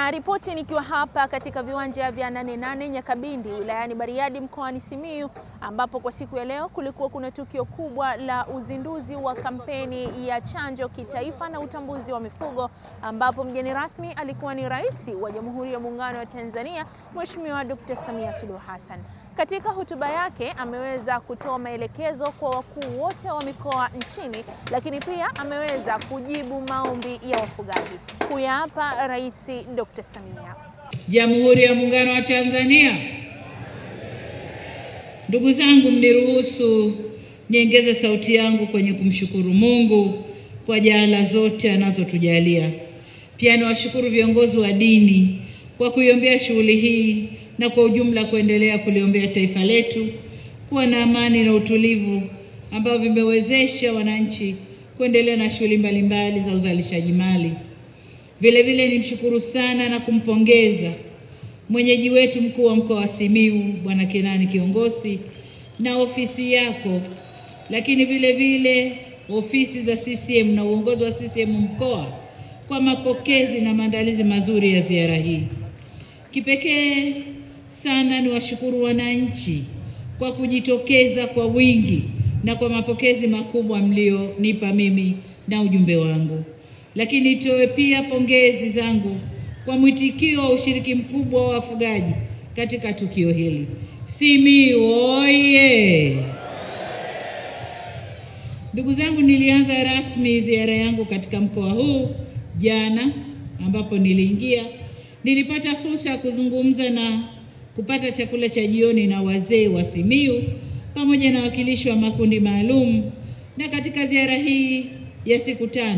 Na ripoti nikiwa hapa katika viwanja vya 88 Nyakabindi wilayani Bariadi mkoani Simiyu, ambapo kwa siku ya leo kulikuwa kuna tukio kubwa la uzinduzi wa kampeni ya chanjo kitaifa na utambuzi wa mifugo, ambapo mgeni rasmi alikuwa ni Rais wa Jamhuri ya Muungano wa Tanzania Mheshimiwa Dr. Samia Suluhu Hassan. Katika hotuba yake ameweza kutoa maelekezo kwa wakuu wote wa mikoa nchini, lakini pia ameweza kujibu maombi ya wafugaji. Huyu hapa Rais Dr. Samia. Jamhuri ya Muungano wa Tanzania. Ndugu zangu, mniruhusu niongeze sauti yangu kwenye kumshukuru Mungu kwa jaala zote anazotujalia. Pia niwashukuru viongozi wa dini kwa kuiombea shughuli hii na kwa ujumla kuendelea kuliombea taifa letu kuwa na amani na utulivu ambao vimewezesha wananchi kuendelea na shughuli mbalimbali za uzalishaji mali. Vile vile nimshukuru sana na kumpongeza mwenyeji wetu mkuu wa mkoa wa Simiyu Bwana Kenani Kiongosi na ofisi yako, lakini vile vile ofisi za CCM na uongozi wa CCM mkoa kwa mapokezi na maandalizi mazuri ya ziara hii. Kipekee sana ni washukuru wananchi kwa kujitokeza kwa wingi na kwa mapokezi makubwa mlionipa mimi na ujumbe wangu. Lakini nitoe pia pongezi zangu kwa mwitikio wa ushiriki mkubwa wa wafugaji katika tukio hili. Simiyu oye! Ndugu zangu, nilianza rasmi ziara yangu katika mkoa huu jana, ambapo nilipata fursa ya kuzungumza na kupata chakula cha jioni na wazee wa Simiyu pamoja na wakilishi wa makundi maalum. Na katika ziara hii ya siku 5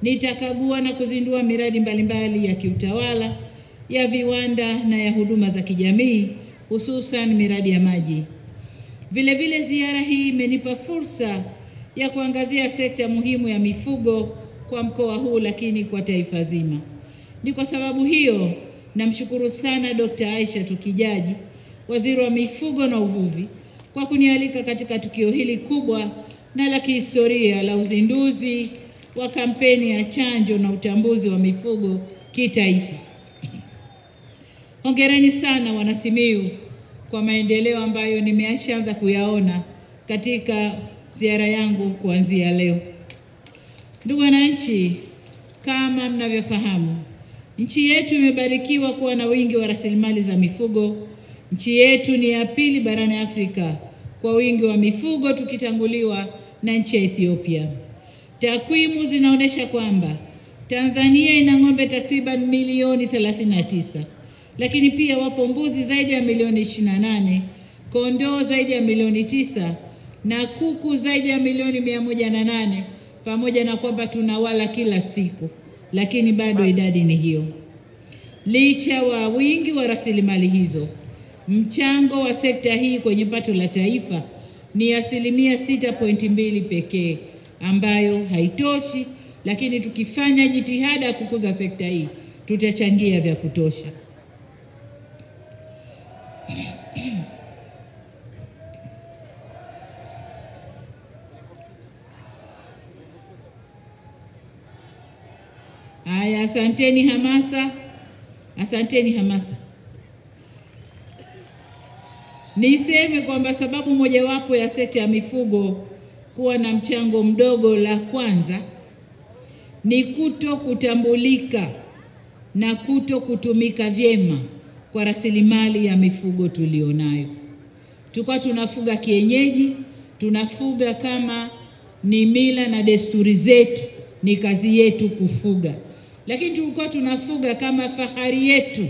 nitakagua na kuzindua miradi mbalimbali ya kiutawala, ya viwanda na ya huduma za kijamii, hususan miradi ya maji. Vile vile ziara hii imenipa fursa ya kuangazia sekta muhimu ya mifugo kwa mkoa huu, lakini kwa taifa zima. Ni kwa sababu hiyo namshukuru sana Dr. Aisha Tukijaji, Waziri wa Mifugo na Uvuvi, kwa kunialika katika tukio hili kubwa na la kihistoria la uzinduzi wa kampeni ya chanjo na utambuzi wa mifugo kitaifa. Hongereni sana wana Simiyu kwa maendeleo ambayo nimeanza kuyaona katika ziara yangu kuanzia leo. Ndugu wananchi, kama mnavyofahamu, nchi yetu imebarikiwa kuwa na wingi wa rasilimali za mifugo. Nchi yetu ni ya pili barani Afrika kwa wingi wa mifugo, tukitanguliwa na nchi ya Ethiopia. Takwimu zinaonyesha kwamba Tanzania ina ng'ombe takriban milioni 39, lakini pia wapo mbuzi zaidi ya milioni 28, kondoo zaidi ya milioni 9 na kuku zaidi ya milioni 108, pamoja na kwamba tunawala kila siku, lakini bado idadi ni hiyo. Licha wa wingi wa rasilimali hizo, mchango wa sekta hii kwenye pato la taifa ni 6.2% pekee, ambayo haitoshi, lakini tukifanya jitihada ya kukuza sekta hii tutachangia vya kutosha. Haya, asanteni hamasa. Niseme kwamba sababu mojawapo ya sekta ya mifugo kuwa na mchango mdogo, la kwanza ni kutokutambulika na kutokutumika vyema kwa rasilimali ya mifugo tulionayo. Tulikuwa tunafuga kienyeji, tunafuga kama ni mila na desturi zetu, ni kazi yetu kufuga. Lakini tulikuwa tunafuga kama fahari yetu,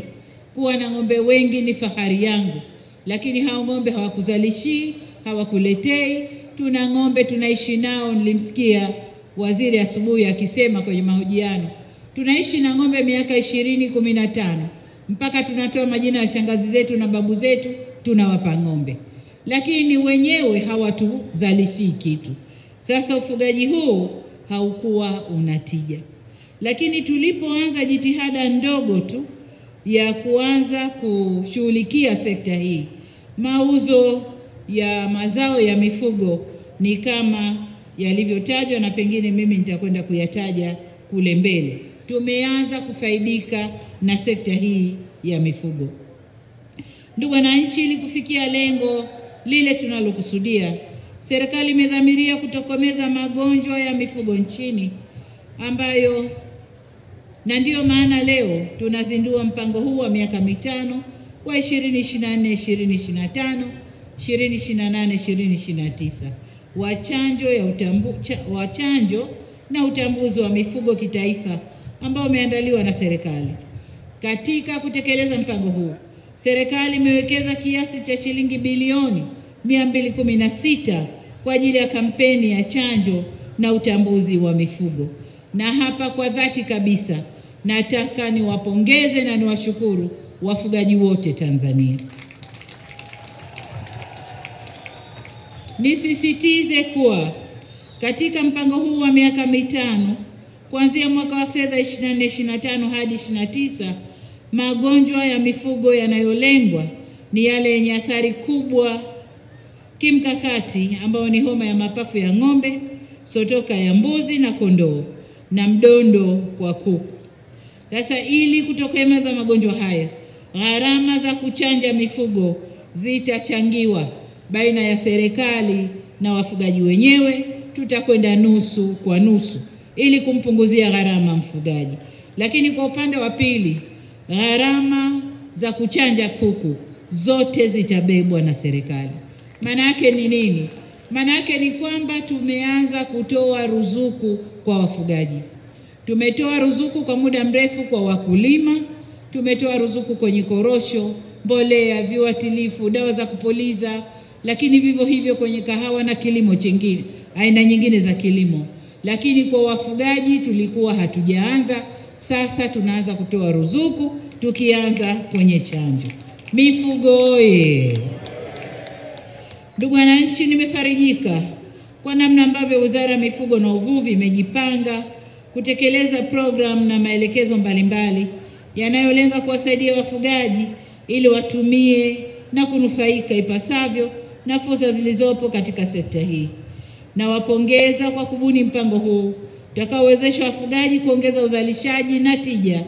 kuwa na ng'ombe wengi ni fahari yangu. Lakini hao ng'ombe hawakuzalishi, hawakuletei. Tuna ng'ombe tunaishi nao, nilimsikia waziri asubuhi akisema kwenye mahojiano, tunaishi na ng'ombe miaka 20-15, mpaka tunatoa majina ya shangazi zetu na babu zetu tunawapa ng'ombe, lakini wenyewe hawatuzalishi kitu. Sasa ufugaji huu haukuwa unatija. Lakini tulipoanza jitihada ndogo tu ya kuanza kushughulikia sekta hii, mauzo ya mazao ya mifugo ni kama yalivyotajwa, na pengine mimi nitakwenda kuyataja kule mbele. tumeanza kufaidika na sekta hii ya mifugo. Ndugu wananchi, ili kufikia lengo lile tunalokusudia, serikali imedhamiria kutokomeza magonjwa ya mifugo nchini na ndiyo maana leo tunazindua mpango huu wa miaka mitano wa 2024-2025, 2028-2029 wa chanjo na utambuzi wa mifugo kitaifa ambao umeandaliwa na serikali. Katika kutekeleza mpango huu, serikali imewekeza kiasi cha shilingi bilioni 216 kwa ajili ya kampeni ya chanjo na utambuzi wa mifugo. Na hapa kwa dhati kabisa nataka niwapongeze na niwashukuru wafugaji wote Tanzania. Nisisitize kuwa katika mpango huu wa miaka mitano kuanzia mwaka wa fedha 24-25 hadi 29, magonjwa ya mifugo yanayolengwa ni yale yenye athari kubwa kimkakati ambayo ni homa ya mapafu ya ng'ombe, sotoka ya mbuzi na kondoo na mdondo kwa kuku. Sasa ili kutokomeza magonjwa haya, gharama za kuchanja mifugo zitachangiwa baina ya serikali na wafugaji wenyewe. Tutakwenda nusu kwa nusu ili kumpunguzia gharama mfugaji. Lakini kwa upande wa pili, gharama za kuchanja kuku zote zitabebwa na serikali. Maana yake ni nini? Maana yake ni kwamba tumeanza kutoa ruzuku kwa wafugaji. Tumetoa ruzuku kwa muda mrefu kwa wakulima, tumetoa ruzuku kwenye korosho, mbolea, viuatilifu, dawa za kupuliza, lakini vivyo hivyo kwenye kahawa na kilimo chengine, aina nyingine za kilimo. Lakini kwa wafugaji tulikuwa hatujaanza, sasa tunaanza kutoa ruzuku tukianza kwenye chanjo. Mifugo oye! Ndugu wananchi, nimefarijika kwa namna ambavyo Wizara ya Mifugo na Uvuvi imejipanga kutekeleza programu na maelekezo mbalimbali yanayolenga kuwasaidia wafugaji ili watumie na kunufaika ipasavyo na fursa zilizopo katika sekta hii. Nawapongeza kwa kubuni mpango huu utakaowezesha wafugaji kuongeza uzalishaji na tija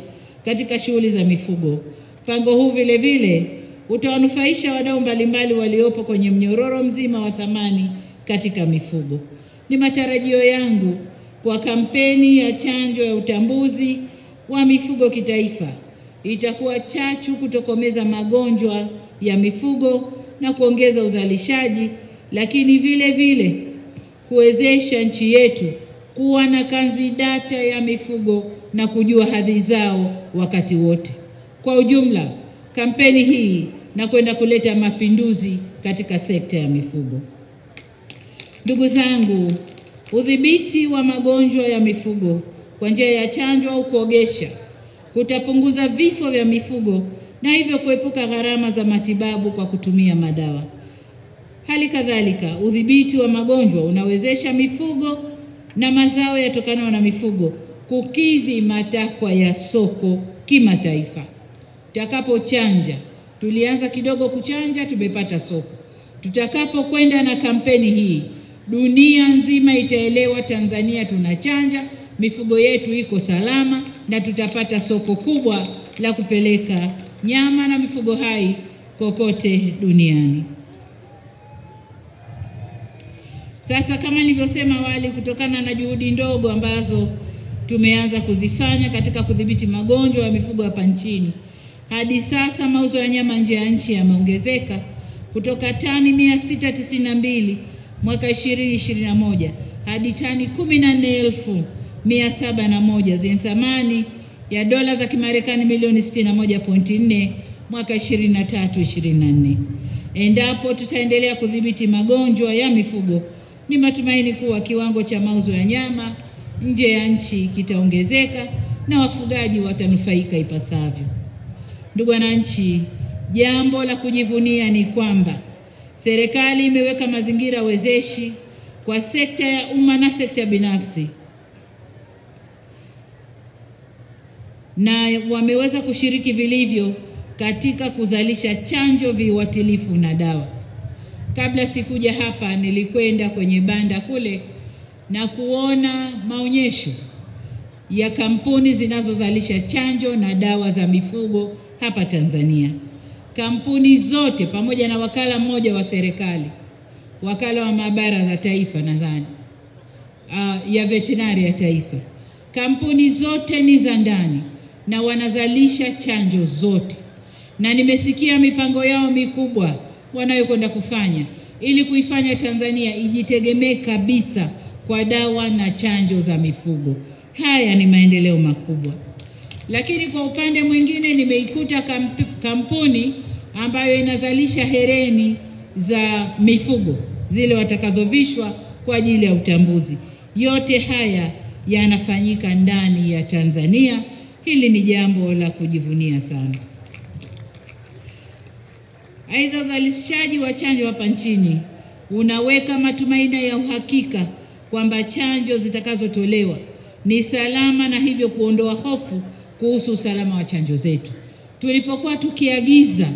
katika shughuli za mifugo. Mpango huu vile vile utawanufaisha wadau mbalimbali waliopo kwenye mnyororo mzima wa thamani katika mifugo. Ni matarajio yangu kwa kampeni ya chanjo ya utambuzi wa mifugo kitaifa itakuwa chachu kutokomeza magonjwa ya mifugo na kuongeza uzalishaji, lakini vile vile kuwezesha nchi yetu kuwa na kanzidata ya mifugo na kujua hadhi zao wakati wote. Kwa ujumla, kampeni hii na kwenda kuleta mapinduzi katika sekta ya mifugo. Ndugu zangu, udhibiti wa magonjwa ya mifugo kwa njia ya chanjo au kuogesha kutapunguza vifo vya mifugo na hivyo kuepuka gharama za matibabu kwa kutumia madawa. Hali kadhalika, udhibiti wa magonjwa unawezesha mifugo na mazao yatokanayo na mifugo kukidhi matakwa ya soko kimataifa. Tutakapochanja, tulianza kidogo kuchanja, tumepata soko. Tutakapokwenda na kampeni hii, dunia nzima itaelewa Tanzania tunachanja, mifugo yetu iko salama na tutapata soko kubwa la kupeleka nyama na mifugo hai kokote duniani. Sasa kama nilivyosema awali, kutokana na juhudi ndogo ambazo tumeanza kuzifanya katika kudhibiti magonjwa ya mifugo hapa nchini, hadi sasa mauzo ya nyama nje ya nchi yameongezeka kutoka tani 692 mwaka 2021 hadi tani 14,701 zenye thamani ya dola za Kimarekani milioni 61.4 mwaka 2023-2024. Endapo tutaendelea kudhibiti magonjwa ya mifugo, ni matumaini kuwa kiwango cha mauzo ya nyama nje ya nchi kitaongezeka na wafugaji watanufaika ipasavyo. Ndugu wananchi, jambo la kujivunia ni kwamba serikali imeweka mazingira wezeshi kwa sekta ya umma na sekta binafsi, na wameweza kushiriki vilivyo katika kuzalisha chanjo, viuatilifu na dawa. Kabla sikuja hapa, nilikwenda kwenye banda kule na kuona maonyesho ya kampuni zinazozalisha chanjo na dawa za mifugo hapa Tanzania. Kampuni zote pamoja na wakala mmoja wa serikali, wakala wa maabara za taifa nadhani, ya veterinari ya taifa. Kampuni zote ni za ndani na wanazalisha chanjo zote, na nimesikia mipango yao mikubwa wanayokwenda kufanya ili kuifanya Tanzania ijitegemee kabisa kwa dawa na chanjo za mifugo. Haya ni maendeleo makubwa. Lakini kwa upande mwingine nimeikuta kampuni ambayo inazalisha hereni za mifugo, zile watakazovishwa kwa ajili ya utambuzi. Yote haya yanafanyika ndani ya Tanzania. Hili ni jambo la kujivunia sana. Aidha, uzalishaji wa chanjo hapa nchini unaweka matumaini ya uhakika kwamba chanjo zitakazotolewa ni salama na hivyo kuondoa hofu kuhusu usalama wa chanjo zetu. Tulipokuwa tukiagiza,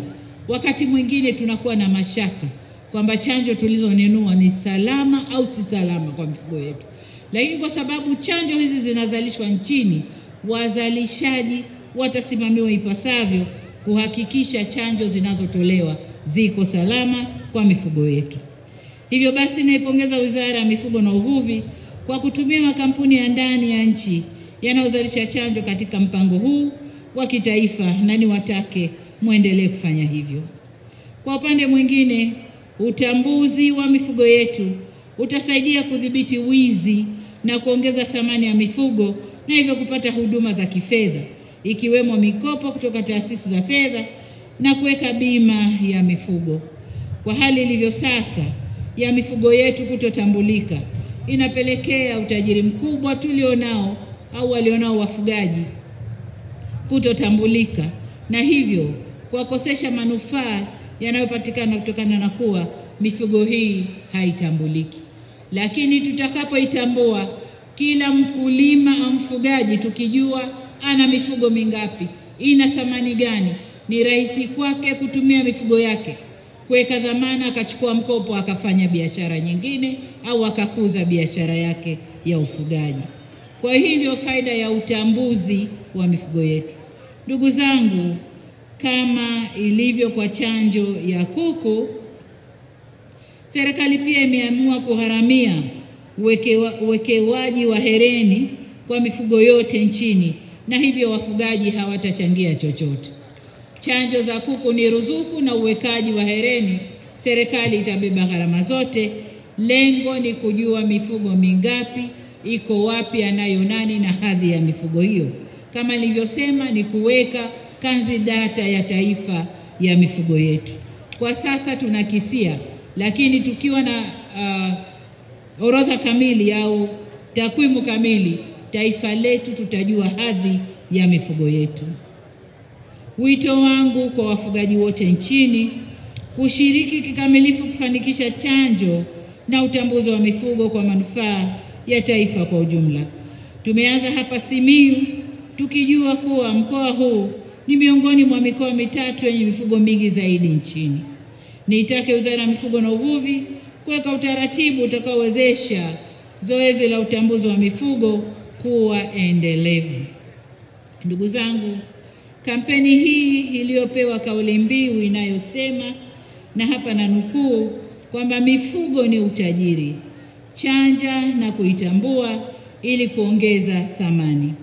wakati mwingine tunakuwa na mashaka kwamba chanjo tulizonunua ni salama au si salama kwa mifugo yetu. Lakini kwa sababu chanjo hizi zinazalishwa nchini, wazalishaji watasimamiwa ipasavyo kuhakikisha chanjo zinazotolewa ziko salama kwa mifugo yetu. Hivyo basi naipongeza Wizara ya Mifugo na Uvuvi kwa kutumia makampuni ya ndani ya nchi yanayozalisha chanjo katika mpango huu wa kitaifa, na niwatake muendelee kufanya hivyo. Kwa upande mwingine, utambuzi wa mifugo yetu utasaidia kudhibiti wizi na kuongeza thamani ya mifugo na hivyo kupata huduma za kifedha ikiwemo mikopo kutoka taasisi za fedha na kuweka bima ya mifugo. Kwa hali ilivyo sasa ya mifugo yetu kutotambulika, inapelekea utajiri mkubwa tulionao au walionao wafugaji kutotambulika, na hivyo kuwakosesha manufaa yanayopatikana kutokana na kuwa mifugo hii haitambuliki. Lakini tutakapoitambua, kila mkulima au mfugaji tukijua ana mifugo mingapi, ina thamani gani, ni rahisi kwake kutumia mifugo yake kuweka dhamana, akachukua mkopo akafanya biashara nyingine au akakuza biashara yake ya ufugaji. Kwa hii ndio faida ya utambuzi wa mifugo yetu. Ndugu zangu, kama ilivyo kwa chanjo ya kuku, serikali pia imeamua kuharamia uwekewaji wa hereni kwa mifugo yote nchini, na hivyo wafugaji hawatachangia chochote. Chanjo za kuku ni ruzuku na uwekaji wa hereni serikali itabeba gharama zote. Lengo ni kujua mifugo mingapi, iko wapi, anayo nani na hadhi ya mifugo hiyo. Kama nilivyosema, ni kuweka kanzi data ya taifa ya mifugo yetu. Kwa sasa tunakisia, lakini tukiwa na orodha kamili au takwimu kamili, taifa letu tutajua hadhi ya mifugo yetu. Wito wangu kwa wafugaji wote nchini kushiriki kikamilifu kufanikisha chanjo na utambuzi wa mifugo kwa manufaa ya taifa kwa ujumla. Tumeanza hapa Simiyu tukijua kuwa mkoa huu ni miongoni mwa mikoa mitatu yenye mifugo mingi zaidi nchini. Niitake Wizara ya Mifugo na Uvuvi kuweka utaratibu utakaowezesha zoezi la utambuzi wa mifugo kuwa endelevu. Ndugu zangu, kampeni hii iliyopewa kauli mbiu inayosema, na hapa na nukuu, kwamba mifugo ni utajiri, chanja na kuitambua ili kuongeza thamani.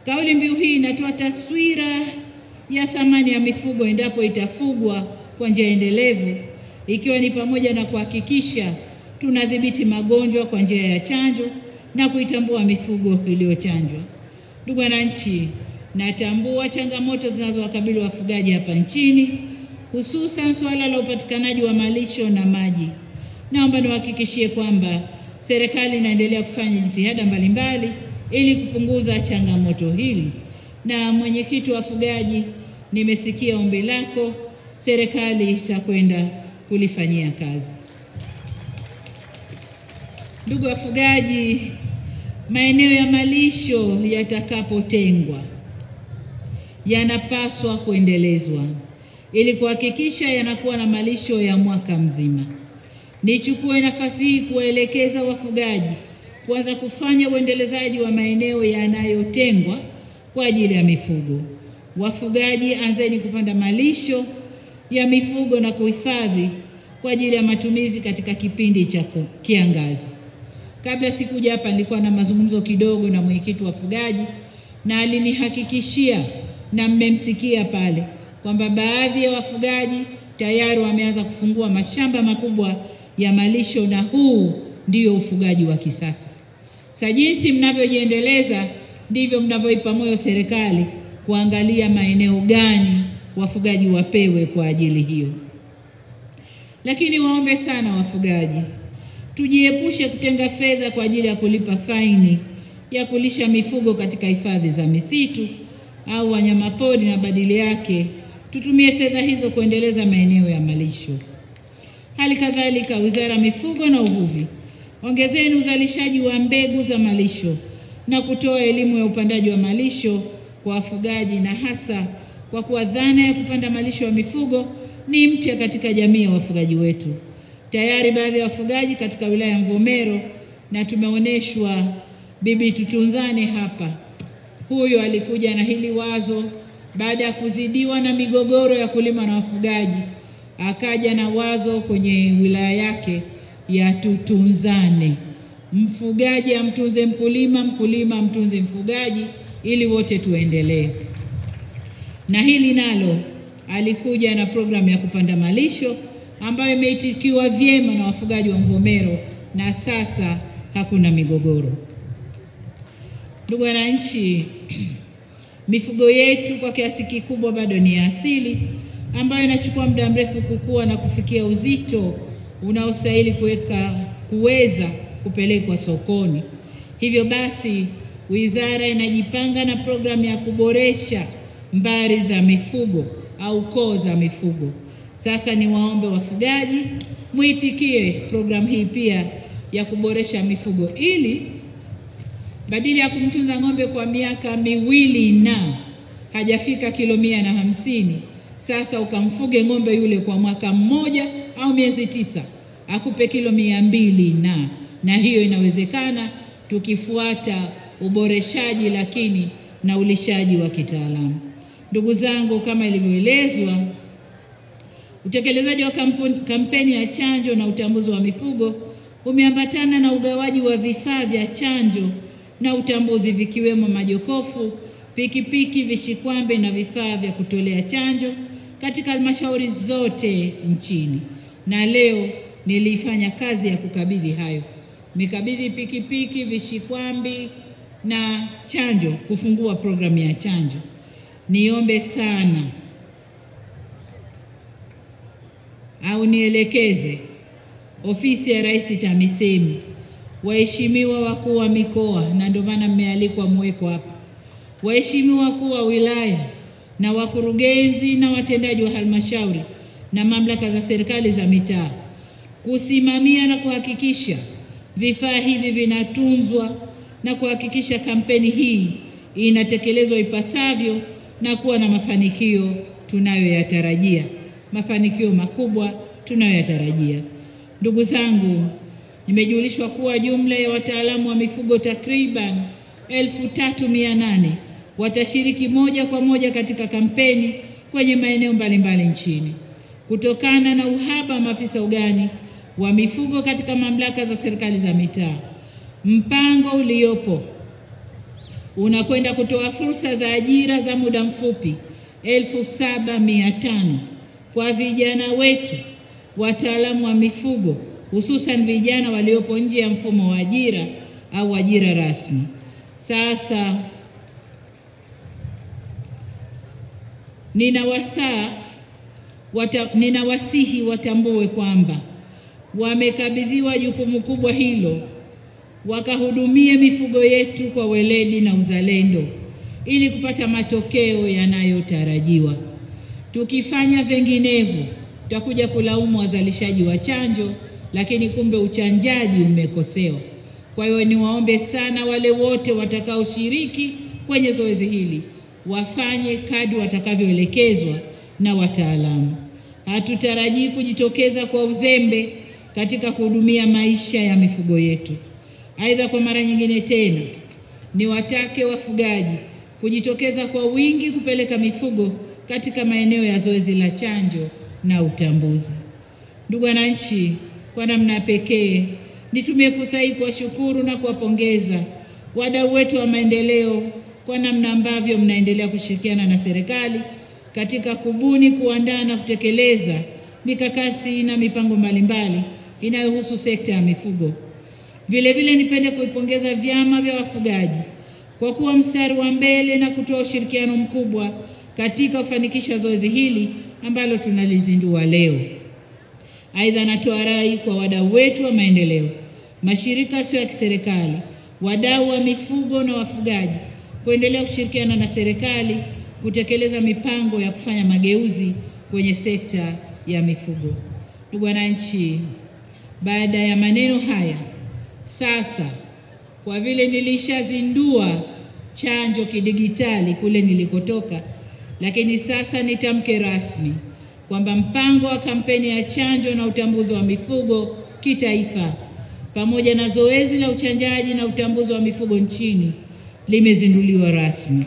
Kauli mbiu hii inatoa taswira ya thamani ya mifugo endapo itafugwa kwa njia endelevu, ikiwa ni pamoja na kuhakikisha tunadhibiti magonjwa kwa njia ya chanjo na kuitambua mifugo iliyochanjwa. Ndugu wananchi, natambua changamoto zinazowakabili wafugaji hapa nchini, hususan suala la upatikanaji wa malisho na maji. Naomba niwahakikishie kwamba serikali inaendelea kufanya jitihada mbalimbali ili kupunguza changamoto hili. Na mwenyekiti wa wafugaji, nimesikia ombi lako, serikali itakwenda kulifanyia kazi. Ndugu wafugaji, maeneo ya malisho yatakapotengwa yanapaswa kuendelezwa ili kuhakikisha yanakuwa na malisho ya mwaka mzima. Nichukue nafasi hii kuwaelekeza wafugaji kuanza kufanya uendelezaji wa maeneo yanayotengwa kwa ajili ya mifugo. Wafugaji, anzeni kupanda malisho ya mifugo na kuhifadhi kwa ajili ya matumizi katika kipindi cha kiangazi. Kabla sikuja hapa nilikuwa na mazungumzo kidogo na mwenyekiti wa wafugaji, na alinihakikishia na mmemsikia pale kwamba baadhi ya wafugaji tayari wameanza kufungua mashamba makubwa ya malisho, na huu ndio ufugaji wa kisasa. Sasa jinsi mnavyojiendeleza ndivyo mnavyoipa moyo serikali kuangalia maeneo gani wafugaji wapewe kwa ajili hiyo. Lakini waombe sana wafugaji, tujiepushe kutenga fedha kwa ajili ya kulipa faini ya kulisha mifugo katika hifadhi za misitu au wanyamapori, na badili yake tutumie fedha hizo kuendeleza maeneo ya malisho. Hali kadhalika, Wizara ya Mifugo na Uvuvi, ongezeni uzalishaji wa mbegu za malisho na kutoa elimu ya upandaji wa malisho kwa wafugaji, na hasa kwa kuwa dhana ya kupanda malisho ya mifugo ni mpya katika jamii ya wafugaji wetu. Tayari baadhi ya wafugaji katika wilaya ya Mvomero, na tumeonyeshwa Bibi Tutunzane hapa, huyo alikuja na hili wazo baada ya kuzidiwa na migogoro ya kulima na wafugaji, akaja na wazo kwenye wilaya yake ya Tutunzane, mfugaji amtunze mkulima, mkulima amtunze mfugaji, ili wote tuendelee. Na hili nalo alikuja na programu ya kupanda malisho ambayo imeitikiwa vyema na wafugaji wa Mvomero, na sasa hakuna migogoro. Ndugu wananchi, mifugo yetu kwa kiasi kikubwa bado ni asili, ambayo inachukua muda mrefu kukua na kufikia uzito unaostahili kuweza kupelekwa sokoni. Hivyo basi, wizara inajipanga na programu ya kuboresha mbari za mifugo au koo za mifugo. Sasa ni waombe wafugaji muitikie programu hii pia ya kuboresha mifugo, ili badala ya kumtunza ng'ombe kwa miaka miwili na hajafika kilo 150, sasa ukamfuge ng'ombe yule kwa mwaka mmoja au miezi 9 akupe kilo 200, na hiyo inawezekana tukifuata uboreshaji lakini na ulishaji wa kitaalamu. Ndugu zangu, kama ilivyoelezwa, utekelezaji wa kampeni ya chanjo na utambuzi wa mifugo umeambatana na ugawaji wa vifaa vya chanjo na utambuzi, vikiwemo majokofu, pikipiki, vishikwambe na vifaa vya kutolea chanjo katika halmashauri zote nchini. Na leo nilifanya kazi ya kukabidhi hayo, nikabidhi pikipiki, vishikwambi na chanjo, kufungua programu ya chanjo. Niombe sana au nielekeze ofisi ya Rais TAMISEMI, waheshimiwa wakuu wa mikoa, na ndio maana mmealikwa mweko hapa, waheshimiwa wakuu wa wilaya na wakurugenzi na watendaji wa halmashauri na mamlaka za serikali za mitaa, kusimamia na kuhakikisha vifaa hivi vinatunzwa na kuhakikisha kampeni hii inatekelezwa ipasavyo na kuwa na mafanikio tunayoyatarajia, mafanikio makubwa tunayoyatarajia. Ndugu zangu, nimejulishwa kuwa jumla ya wataalamu wa mifugo takriban 3800 watashiriki moja kwa moja katika kampeni kwenye maeneo mbalimbali nchini. Kutokana na uhaba wa maafisa ugani wa mifugo katika mamlaka za serikali za mitaa, mpango uliopo unakwenda kutoa fursa za ajira za muda mfupi 7500 kwa vijana wetu wataalamu wa mifugo, hususan vijana waliopo nje ya mfumo wa ajira au ajira rasmi. Sasa ninawasihi watambue kwamba wamekabidhiwa jukumu kubwa hilo, wakahudumie mifugo yetu kwa weledi na uzalendo ili kupata matokeo yanayotarajiwa. Tukifanya vinginevyo, tutakuja kulaumu wazalishaji wa chanjo, lakini kumbe uchanjaji umekosewa. Kwa hiyo niwaombe sana wale wote watakaoshiriki kwenye zoezi hili wafanye kadri watakavyoelekezwa na wataalamu. Hatutarajii kujitokeza kwa uzembe katika kuhudumia maisha ya mifugo yetu. Aidha, kwa mara nyingine tena niwatake wafugaji kujitokeza kwa wingi kupeleka mifugo katika maeneo ya zoezi la chanjo na utambuzi. Ndugu wananchi, kwa namna pekee nitumie fursa hii kuwashukuru na kuwapongeza wadau wetu wa maendeleo kwa namna ambavyo mnaendelea kushirikiana na serikali katika kubuni, kuandaa na kutekeleza mikakati na mipango mbalimbali inayohusu sekta ya mifugo. Vile vile nipende kuipongeza vyama vya wafugaji kwa kuwa mstari wa mbele na kutoa ushirikiano mkubwa katika kufanikisha zoezi hili ambalo tunalizindua leo. Aidha, natoa rai kwa wadau wetu wa maendeleo, mashirika yasiyo ya kiserikali, wadau wa mifugo na wafugaji kuendelea kushirikiana na serikali kutekeleza mipango ya kufanya mageuzi kwenye sekta ya mifugo. Ndugu wananchi, baada ya maneno haya, sasa kwa vile nilishazindua chanjo kidigitali kule nilikotoka, lakini sasa nitamke rasmi kwamba mpango wa kampeni ya chanjo na utambuzi wa mifugo kitaifa pamoja na zoezi la uchanjaji na utambuzi wa mifugo nchini limezinduliwa rasmi.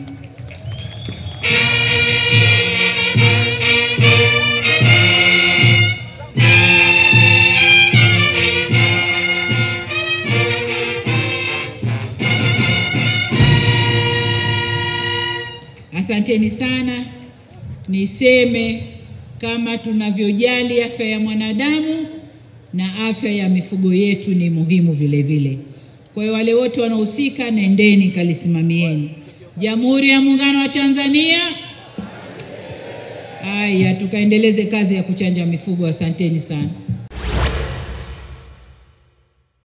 Asanteni sana. Niseme kama tunavyojali afya ya mwanadamu na afya ya mifugo yetu ni muhimu vile vile. Kwa hiyo wale wote wanaohusika, nendeni kalisimamieni. Jamhuri ya Muungano wa Tanzania. Haya, tukaendeleze kazi ya kuchanja mifugo. Asanteni sana.